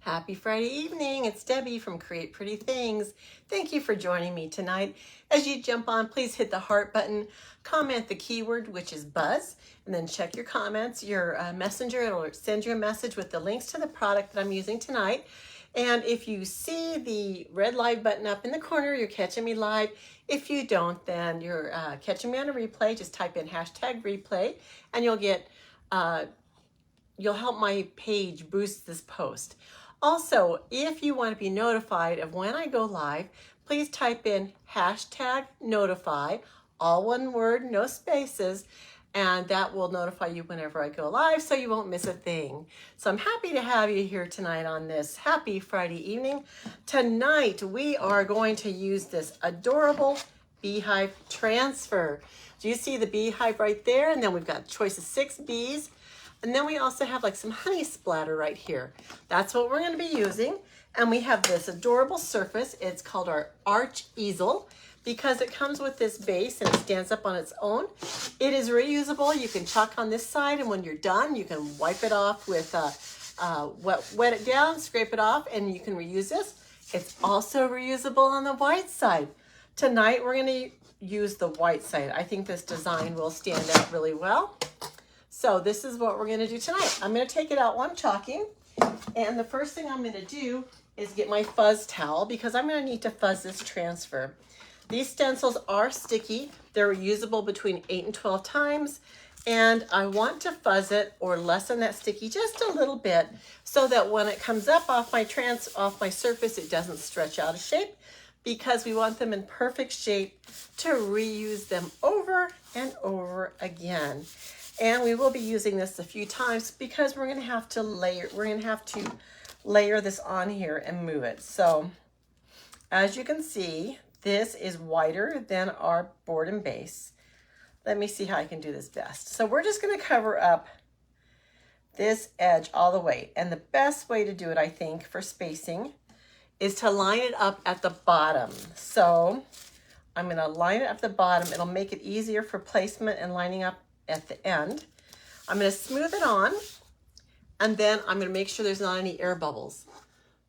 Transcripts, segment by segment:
Happy Friday evening. It's Debbie from Create Pretty Things. Thank you for joining me tonight. As you jump on, please hit the heart button, comment the keyword, which is buzz, and then check your comments. Your messenger, it'll send you a message with the links to the product that I'm using tonight. And if you see the red live button up in the corner, you're catching me live. If you don't, then you're catching me on a replay. Just type in hashtag replay and you'll get, you'll help my page boost this post. Also, if you want to be notified of when I go live, please type in hashtag notify, all one word, no spaces, and that will notify you whenever I go live so you won't miss a thing. So I'm happy to have you here tonight on this happy Friday evening. Tonight we are going to use this adorable Beehive Transfer. Do you see the beehive right there? And then we've got a choice of 6 bees. And then we also have like some honey splatter right here. That's what we're going to be using. And we have this adorable surface. It's called our Arch Easel because it comes with this base and it stands up on its own. It is reusable. You can chalk on this side, and when you're done, you can wipe it off with, wet it down, scrape it off, and you can reuse this. It's also reusable on the white side. Tonight, we're going to use the white side. I think this design will stand out really well. So this is what we're going to do tonight. I'm going to take it out while I'm chalking. And the first thing I'm going to do is get my fuzz towel because I'm going to need to fuzz this transfer. These stencils are sticky. They're reusable between 8 and 12 times. And I want to fuzz it or lessen that sticky just a little bit so that when it comes up off my surface, it doesn't stretch out of shape because we want them in perfect shape to reuse them over and over again. And we will be using this a few times because we're going to have to layer this on here and move it. So as you can see, this is wider than our board and base. Let me see how I can do this best. So we're just going to cover up this edge all the way. And the best way to do it, I think, for spacing is to line it up at the bottom. So I'm going to line it up the bottom. It'll make it easier for placement and lining up at the end. I'm going to smooth it on, and then I'm going to make sure there's not any air bubbles.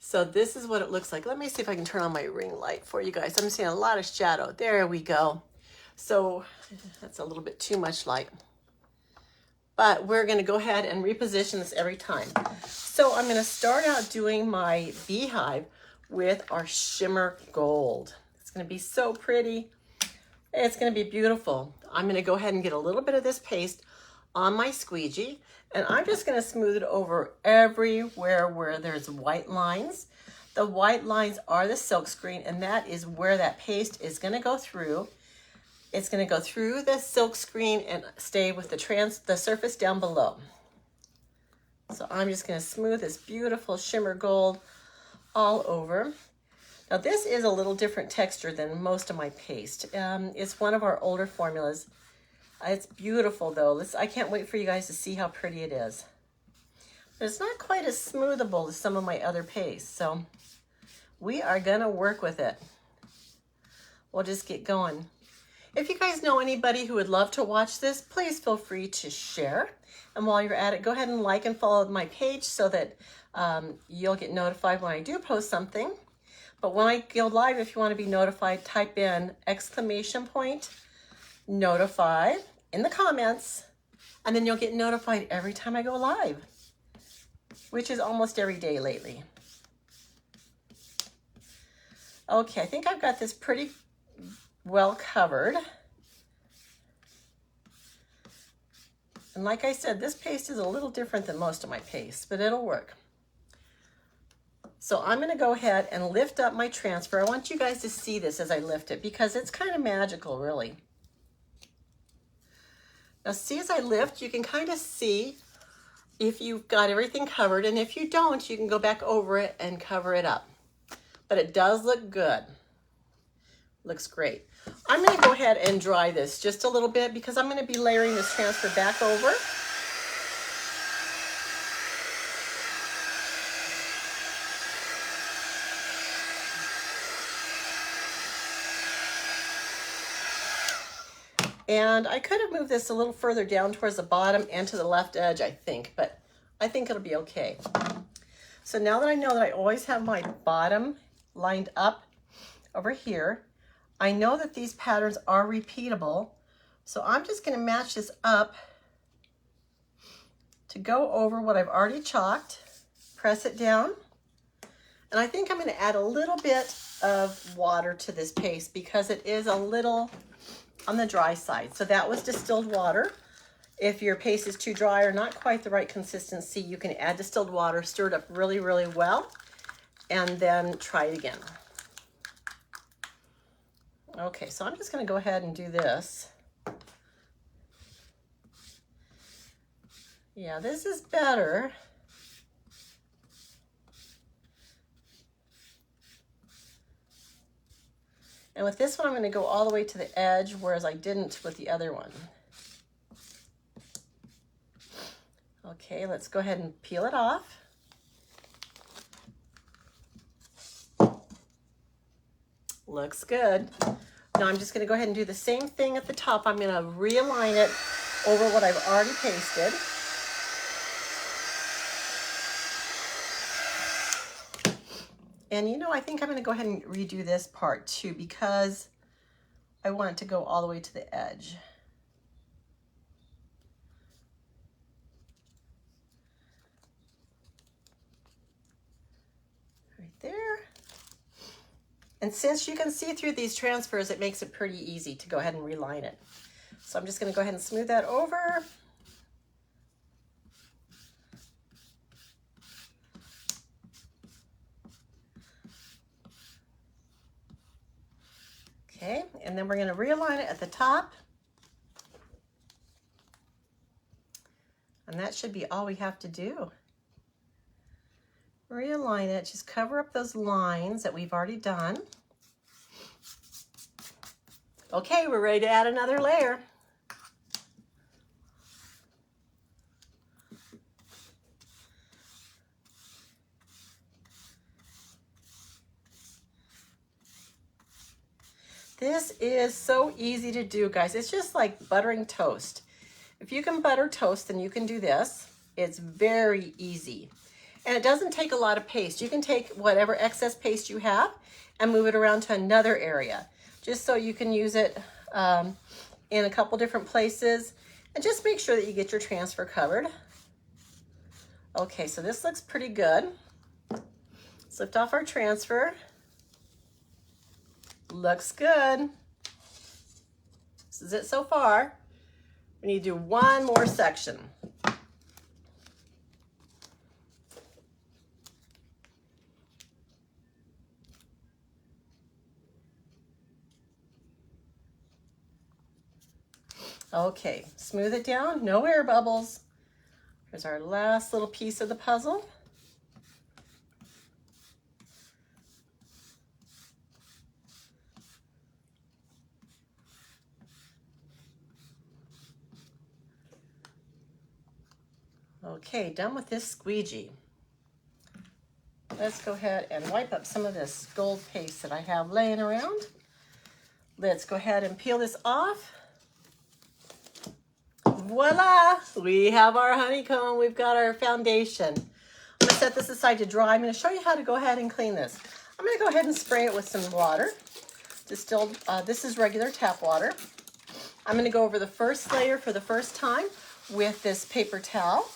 So this is what it looks like. Let me see if I can turn on my ring light for you guys. I'm seeing a lot of shadow. There we go. So that's a little bit too much light. But we're going to go ahead and reposition this every time. So I'm going to start out doing my beehive with our shimmer gold. It's going to be so pretty. It's going to be beautiful. I'm going to go ahead and get a little bit of this paste on my squeegee, and I'm just going to smooth it over everywhere where there's white lines. The white lines are the silk screen, and that is where that paste is going to go through. It's going to go through the silk screen and stay with the surface down below. So I'm just going to smooth this beautiful shimmer gold all over. Now this is a little different texture than most of my paste. It's one of our older formulas. It's beautiful though. I can't wait for you guys to see how pretty it is. But it's not quite as smoothable as some of my other pastes, so we are gonna work with it. We'll just get going. If you guys know anybody who would love to watch this, please feel free to share. And while you're at it, go ahead and like and follow my page so that you'll get notified when I do post something. But when I go live, if you want to be notified, type in !notify in the comments, and then you'll get notified every time I go live, which is almost every day lately. Okay, I think I've got this pretty well covered. And like I said, this paste is a little different than most of my paste, but it'll work. So I'm going to go ahead and lift up my transfer. I want you guys to see this as I lift it because it's kind of magical, really. Now see, as I lift, you can kind of see if you've got everything covered, and if you don't, you can go back over it and cover it up. But it does look good. Looks great. I'm going to go ahead and dry this just a little bit because I'm going to be layering this transfer back over. And I could have moved this a little further down towards the bottom and to the left edge, I think, but I think it'll be okay. So now that I know that I always have my bottom lined up over here, I know that these patterns are repeatable. So I'm just going to match this up to go over what I've already chalked, press it down. And I think I'm going to add a little bit of water to this paste because it is a little on the dry side. So that was distilled water. If your paste is too dry or not quite the right consistency, you can add distilled water, stir it up really, really well, and then try it again. Okay, so I'm just going to go ahead and do this. Yeah, this is better. And with this one, I'm going to go all the way to the edge, whereas I didn't with the other one. Okay, let's go ahead and peel it off. Looks good. Now I'm just going to go ahead and do the same thing at the top. I'm going to realign it over what I've already pasted. And you know, I think I'm going to go ahead and redo this part too because I want it to go all the way to the edge. Right there. And since you can see through these transfers, it makes it pretty easy to go ahead and reline it. So I'm just going to go ahead and smooth that over. Okay, and then we're going to realign it at the top. And that should be all we have to do. Realign it, just cover up those lines that we've already done. Okay, we're ready to add another layer. This is so easy to do, guys. It's just like buttering toast. If you can butter toast, then you can do this. It's very easy. And it doesn't take a lot of paste. You can take whatever excess paste you have and move it around to another area, just so you can use it in a couple different places. And just make sure that you get your transfer covered. Okay, so this looks pretty good. Let's lift off our transfer. Looks good. This is it so far. We need to do one more section. Okay, smooth it down, no air bubbles. Here's our last little piece of the puzzle. Okay, done with this squeegee. Let's go ahead and wipe up some of this gold paste that I have laying around. Let's go ahead and peel this off. Voila! We have our honeycomb. We've got our foundation. I'm going to set this aside to dry. I'm going to show you how to go ahead and clean this. I'm going to go ahead and spray it with some water. Distilled, this is regular tap water. I'm going to go over the first layer for the first time with this paper towel.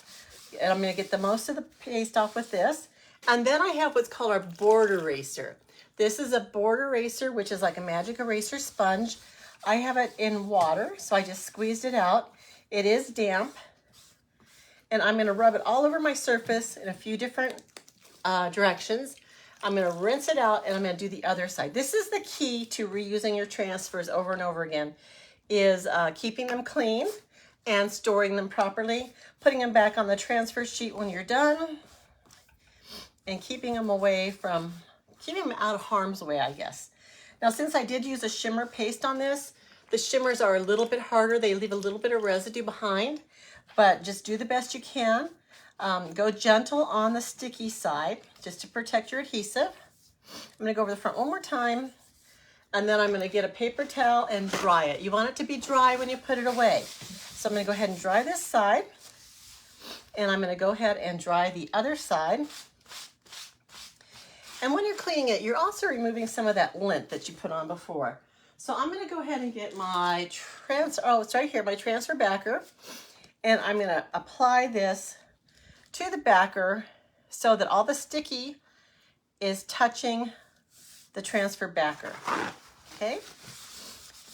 And I'm going to get the most of the paste off with this. And then I have what's called our board eraser. This is a board eraser, which is like a magic eraser sponge. I have it in water, so I just squeezed it out. It is damp. And I'm going to rub it all over my surface in a few different directions. I'm going to rinse it out, and I'm going to do the other side. This is the key to reusing your transfers over and over again, is keeping them clean and storing them properly, putting them back on the transfer sheet when you're done, and keeping them away from, keeping them out of harm's way, I guess. Now, since I did use a shimmer paste on this, the shimmers are a little bit harder. They leave a little bit of residue behind, but just do the best you can. Go gentle on the sticky side, just to protect your adhesive. I'm gonna go over the front one more time, and then I'm gonna get a paper towel and dry it. You want it to be dry when you put it away. So I'm gonna go ahead and dry this side, and I'm gonna go ahead and dry the other side. And when you're cleaning it, you're also removing some of that lint that you put on before. So I'm going to go ahead and get my it's right here, my transfer backer. And I'm going to apply this to the backer so that all the sticky is touching the transfer backer. Okay.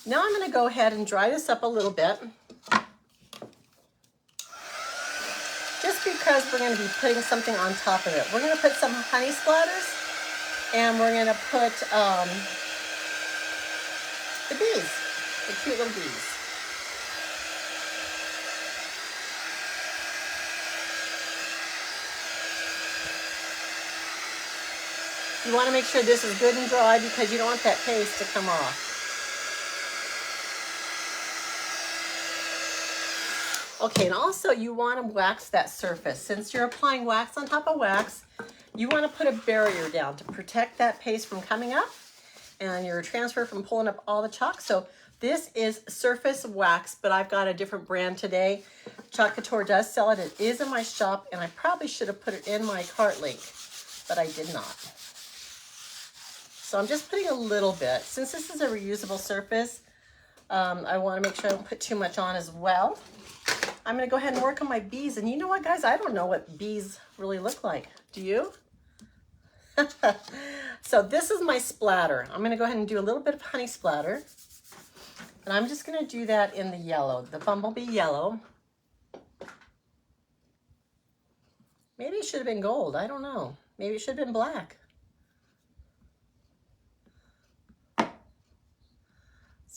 Now I'm going to go ahead and dry this up a little bit. Just because we're going to be putting something on top of it. We're going to put some honey splatters, and we're going to put the bees, the cute little bees. You want to make sure this is good and dry because you don't want that paste to come off. Okay, and also you want to wax that surface. Since you're applying wax on top of wax, you want to put a barrier down to protect that paste from coming up and your transfer from pulling up all the chalk. So this is surface wax, but I've got a different brand today. Chalk Couture does sell it. It is in my shop, and I probably should have put it in my cart link, but I did not. So I'm just putting a little bit. Since this is a reusable surface, I want to make sure I don't put too much on as well. I'm going to go ahead and work on my bees. And you know what, guys? I don't know what bees really look like. Do you? So this is my splatter. I'm going to go ahead and do a little bit of honey splatter. And I'm just going to do that in the yellow, the bumblebee yellow. Maybe it should have been gold. I don't know. Maybe it should have been black. Let's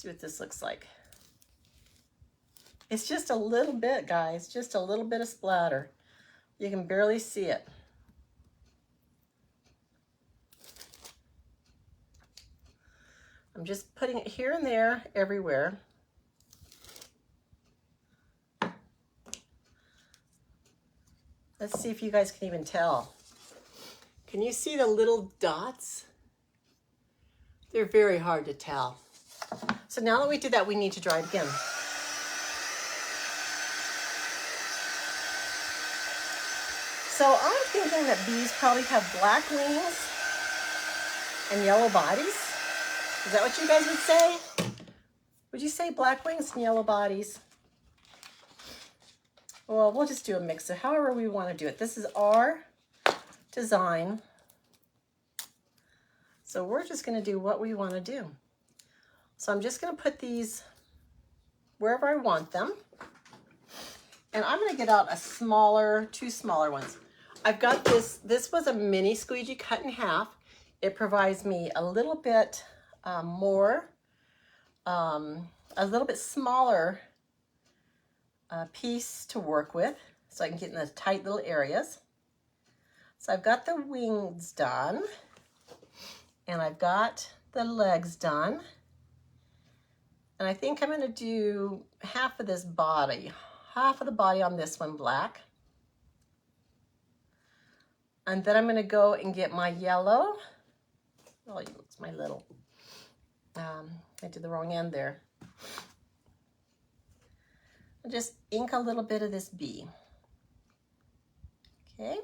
see what this looks like. It's just a little bit, guys, just a little bit of splatter. You can barely see it. I'm just putting it here and there, everywhere. Let's see if you guys can even tell. Can you see the little dots? They're very hard to tell. So now that we did that, we need to dry it again. So I'm thinking that bees probably have black wings and yellow bodies. Is that what you guys would say? Would you say black wings and yellow bodies? Well, we'll just do a mix of however we want to do it. This is our design. So we're just going to do what we want to do. So I'm just going to put these wherever I want them. And I'm going to get out two smaller ones. I've got this was a mini squeegee cut in half. It provides me a little bit more, a little bit smaller piece to work with, so I can get in the tight little areas. So I've got the wings done, and I've got the legs done. And I think I'm going to do half of this body, half of the body on this one black. And then I'm going to go and get my yellow. Oh, it's my little, I did the wrong end there. I'll just ink a little bit of this bee. Okay,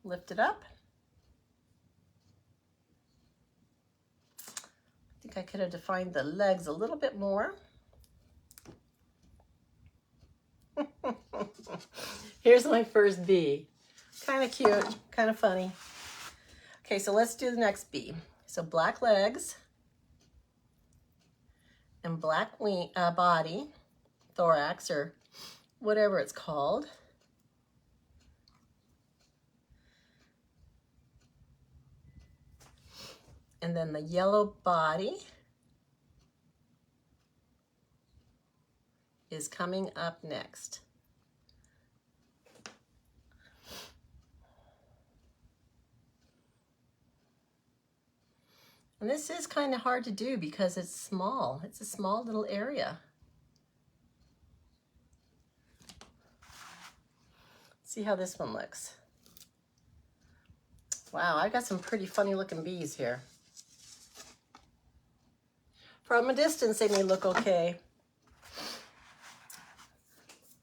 lift it up. I think I could have defined the legs a little bit more. Here's my first bee. Kind of cute, kind of funny. Okay, so let's do the next bee. So black legs and black wing, body, thorax, or whatever it's called. And then the yellow body is coming up next. And this is kind of hard to do because it's small. It's a small little area. See how this one looks. Wow, I got some pretty funny looking bees here. From a distance, they may look okay.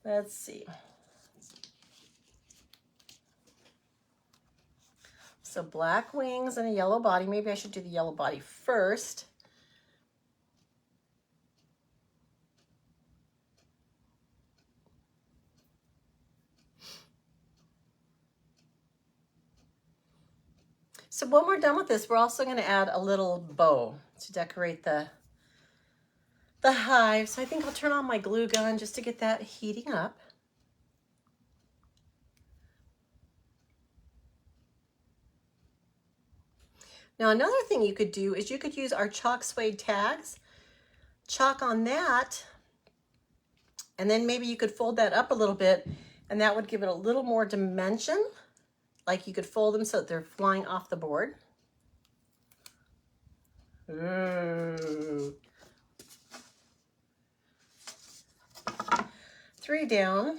Let's see. So black wings and a yellow body. Maybe I should do the yellow body first. So when we're done with this, we're also going to add a little bow to decorate the hive. So I think I'll turn on my glue gun just to get that heating up. Now another thing you could do is you could use our chalk suede tags, chalk on that, and then maybe you could fold that up a little bit, and that would give it a little more dimension. Like you could fold them so that they're flying off the board. Ooh. 3 down.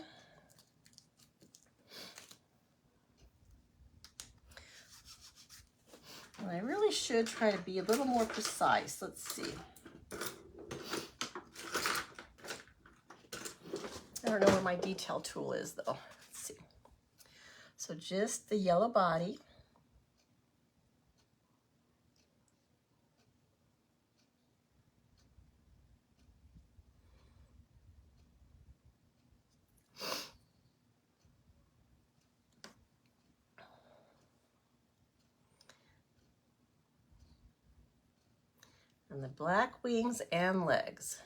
And I really should try to be a little more precise. Let's see. I don't know where my detail tool is though. Let's see. So just the yellow body. And the black wings and legs.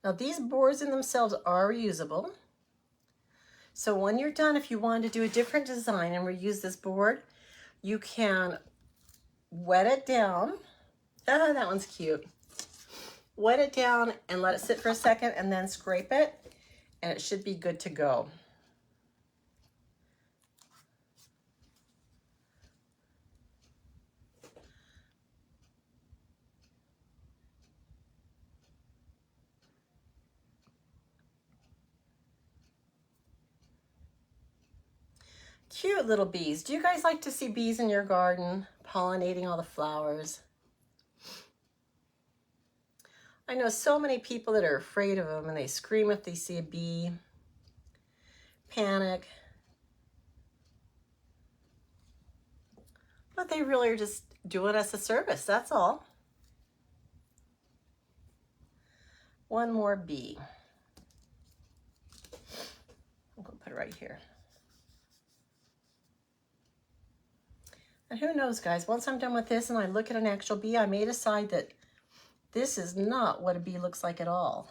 Now these boards in themselves are reusable. So when you're done, if you want to do a different design and reuse this board, you can wet it down. Ah, that one's cute. Wet it down and let it sit for a second and then scrape it, and it should be good to go. Cute little bees. Do you guys like to see bees in your garden pollinating all the flowers? I know so many people that are afraid of them and they scream if they see a bee, panic. But they really are just doing us a service, that's all. One more bee. I'm gonna put it right here. And who knows, guys, once I'm done with this and I look at an actual bee, I may decide that this is not what a bee looks like at all.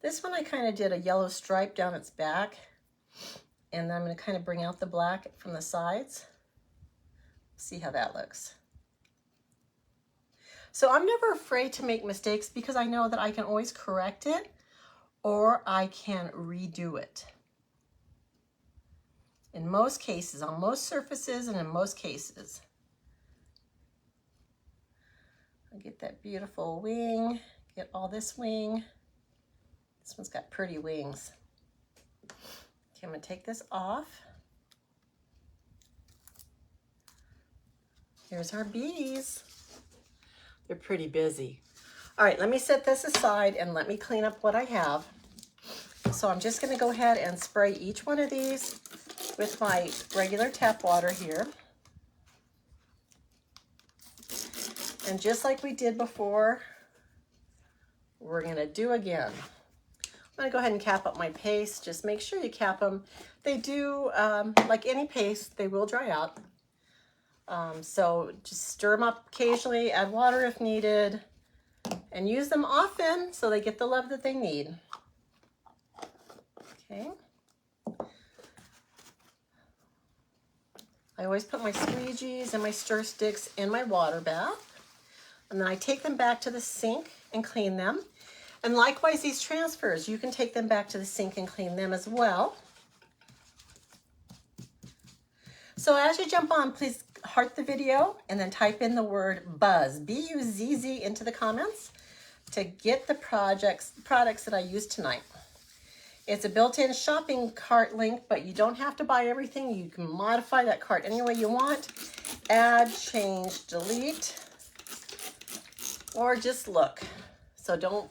This one I kind of did a yellow stripe down its back, and then I'm going to kind of bring out the black from the sides. See how that looks. So I'm never afraid to make mistakes because I know that I can always correct it or I can redo it. In most cases, on most surfaces and in most cases. I'll get that beautiful wing, get all this wing. This one's got pretty wings. Okay, I'm gonna take this off. Here's our bees. They're pretty busy. All right, let me set this aside and let me clean up what I have. So I'm just gonna go ahead and spray each one of these with my regular tap water here. And just like we did before, we're gonna do again. I'm gonna go ahead and cap up my paste. Just make sure you cap them. They do, like any paste, they will dry out. So just stir them up occasionally, add water if needed, and use them often so they get the love that they need. Okay. I always put my squeegees and my stir sticks in my water bath, and then I take them back to the sink and clean them. And likewise, these transfers, you can take them back to the sink and clean them as well. So as you jump on, please heart the video and then type in the word BUZZ, B-U-Z-Z, into the comments to get the products that I used tonight. It's a built-in shopping cart link, but you don't have to buy everything. You can modify that cart any way you want. Add, change, delete, or just look. So don't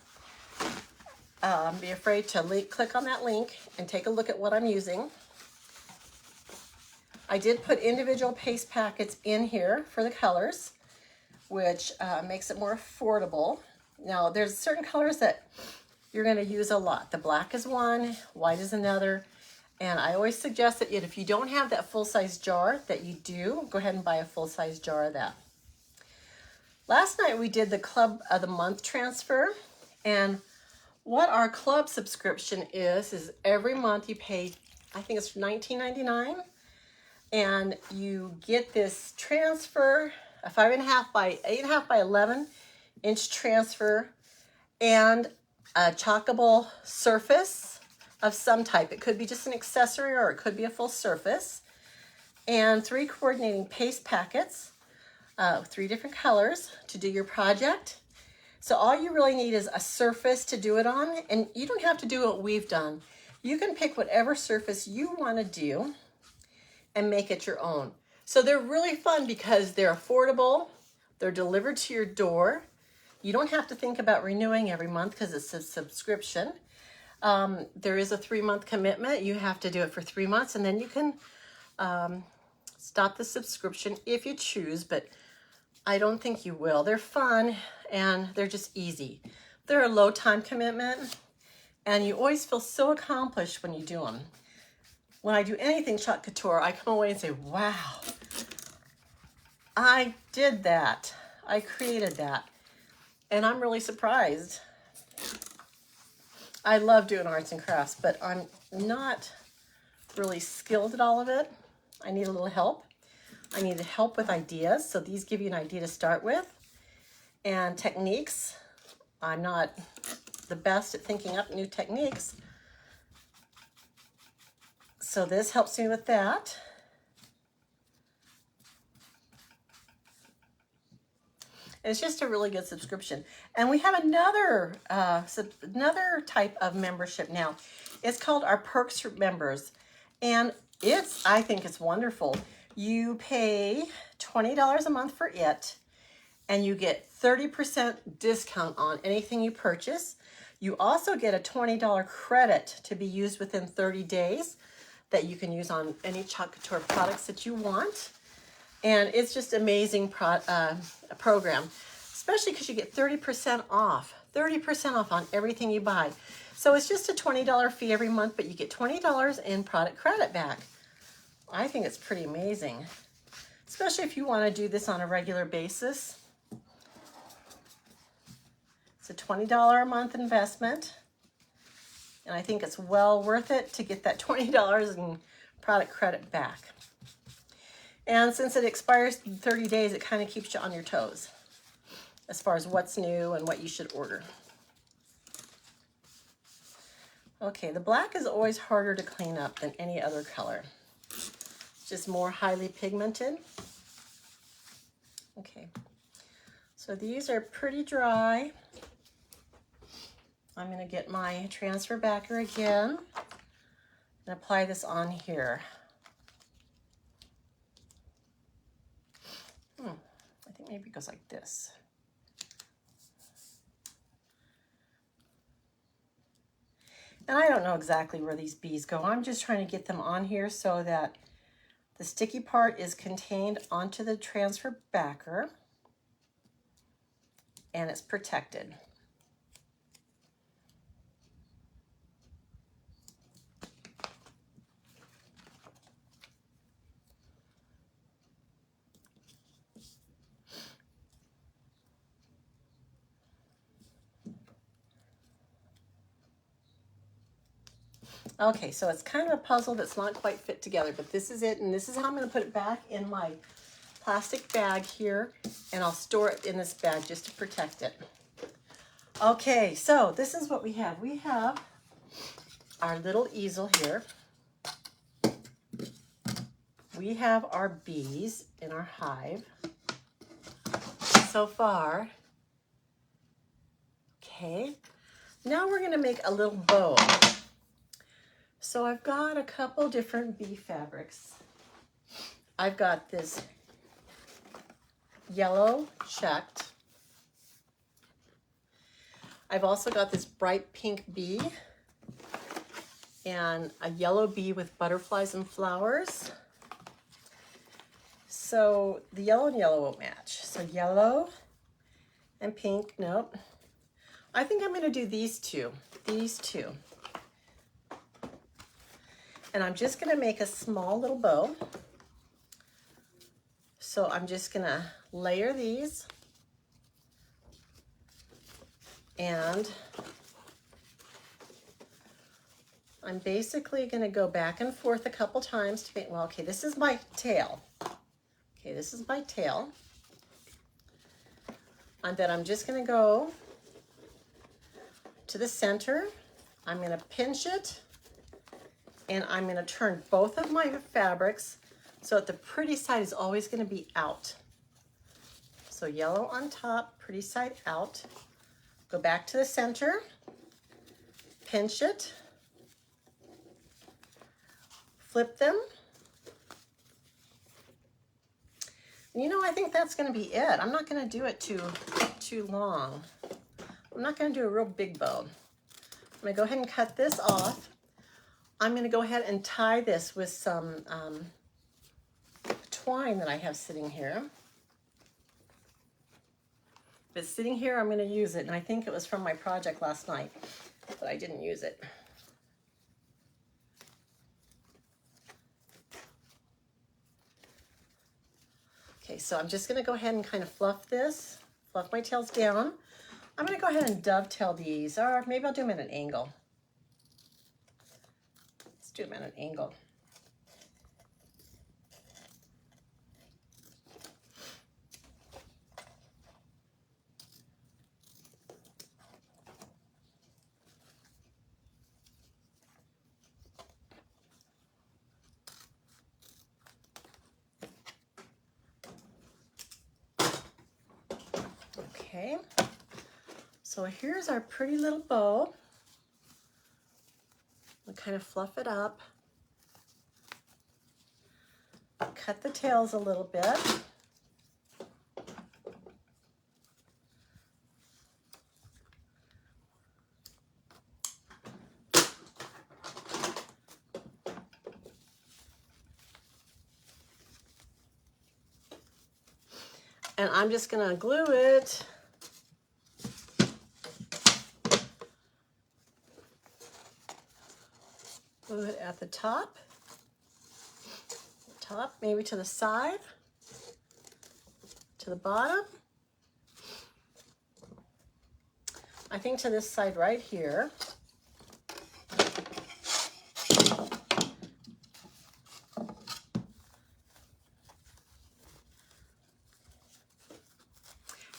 be afraid to click on that link and take a look at what I'm using. I did put individual paste packets in here for the colors, which makes it more affordable. Now, there's certain colors that you're going to use a lot. The black is one, white is another, and I always suggest that if you don't have that full-size jar that you do, go ahead and buy a full-size jar of that. Last night we did the Club of the Month transfer, and what our club subscription is every month you pay, I think it's $19.99, and you get this transfer, a 5.5 by 8.5 by 11 inch transfer, and a chalkable surface of some type. It could be just an accessory or it could be a full surface, and 3 coordinating paste packets, 3 different colors to do your project. So all you really need is a surface to do it on, and you don't have to do what we've done. You can pick whatever surface you want to do and make it your own. So they're really fun because they're affordable, they're delivered to your door. You don't have to think about renewing every month because it's a subscription. There is a 3-month commitment. You have to do it for 3 months, and then you can stop the subscription if you choose, but I don't think you will. They're fun, and they're just easy. They're a low time commitment, and you always feel so accomplished when you do them. When I do anything Chalk Couture, I come away and say, wow, I did that. I created that. And I'm really surprised. I love doing arts and crafts, but I'm not really skilled at all of it. I need a little help. I need help with ideas. So these give you an idea to start with. And techniques. I'm not the best at thinking up new techniques. So this helps me with that. It's just a really good subscription. And we have another type of membership now. It's called our Perks for Members. And I think it's wonderful. You pay $20 a month for it, and you get 30% discount on anything you purchase. You also get a $20 credit to be used within 30 days that you can use on any Chalk Couture products that you want. And it's just amazing program, especially because you get 30% off. 30% off on everything you buy. So it's just a $20 fee every month, but you get $20 in product credit back. I think it's pretty amazing, especially if you want to do this on a regular basis. It's a $20 a month investment, and I think it's well worth it to get that $20 in product credit back. And since it expires in 30 days, it kind of keeps you on your toes as far as what's new and what you should order. Okay, the black is always harder to clean up than any other color. It's just more highly pigmented. Okay, so these are pretty dry. I'm going to get my transfer backer again and apply this on here. I think maybe it goes like this. And I don't know exactly where these bees go. I'm just trying to get them on here so that the sticky part is contained onto the transfer backer and it's protected. Okay, so it's kind of a puzzle that's not quite fit together, but this is it, and this is how I'm going to put it back in my plastic bag here, and I'll store it in this bag just to protect it. Okay, so this is what we have. We have our little easel here. We have our bees in our hive so far. Okay, now we're going to make a little bow. So I've got a couple different bee fabrics. I've got this yellow checked. I've also got this bright pink bee and a yellow bee with butterflies and flowers. So the yellow and yellow won't match. So yellow and pink, nope. I think I'm gonna do these two. And I'm just gonna make a small little bow. So I'm just gonna layer these and I'm basically gonna go back and forth a couple times to make, well, okay, this is my tail. Okay, this is my tail. And then I'm just gonna go to the center. I'm gonna pinch it and I'm gonna turn both of my fabrics so that the pretty side is always gonna be out. So yellow on top, pretty side out. Go back to the center, pinch it, flip them. You know, I think that's gonna be it. I'm not gonna do it too long. I'm not gonna do a real big bow. I'm gonna go ahead and cut this off. I'm gonna go ahead and tie this with some twine that I have sitting here. If it's sitting here, I'm gonna use it. And I think it was from my project last night, but I didn't use it. Okay, so I'm just gonna go ahead and kind of fluff my tails down. I'm gonna go ahead and dovetail these, or maybe I'll do them at an angle. Let's do them at an angle. Okay, so here's our pretty little bow. We'll kind of fluff it up. Cut the tails a little bit. And I'm just gonna glue it. Glue it at the top, maybe to the side, to the bottom. I think to this side right here.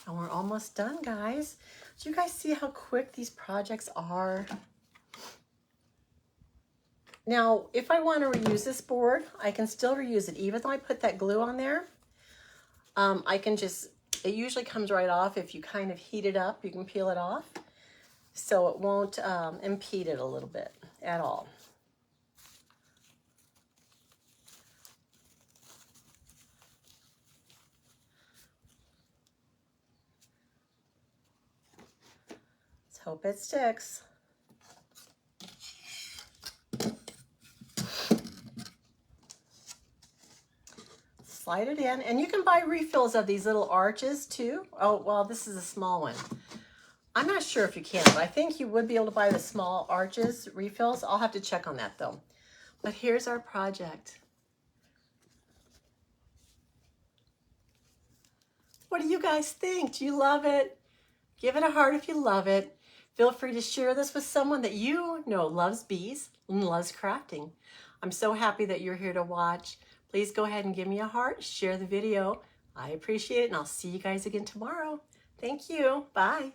And we're almost done, guys. Do you guys see how quick these projects are? Now, if I want to reuse this board, I can still reuse it. Even though I put that glue on there, I can just, it usually comes right off. If you kind of heat it up, you can peel it off. So it won't impede it a little bit at all. Let's hope it sticks. Slide it in, and you can buy refills of these little arches too. Oh, well, this is a small one. I'm not sure if you can, but I think you would be able to buy the small arches refills. I'll have to check on that though. But here's our project. What do you guys think? Do you love it? Give it a heart if you love it. Feel free to share this with someone that you know loves bees and loves crafting. I'm so happy that you're here to watch. Please go ahead and give me a heart, share the video. I appreciate it, and I'll see you guys again tomorrow. Thank you. Bye.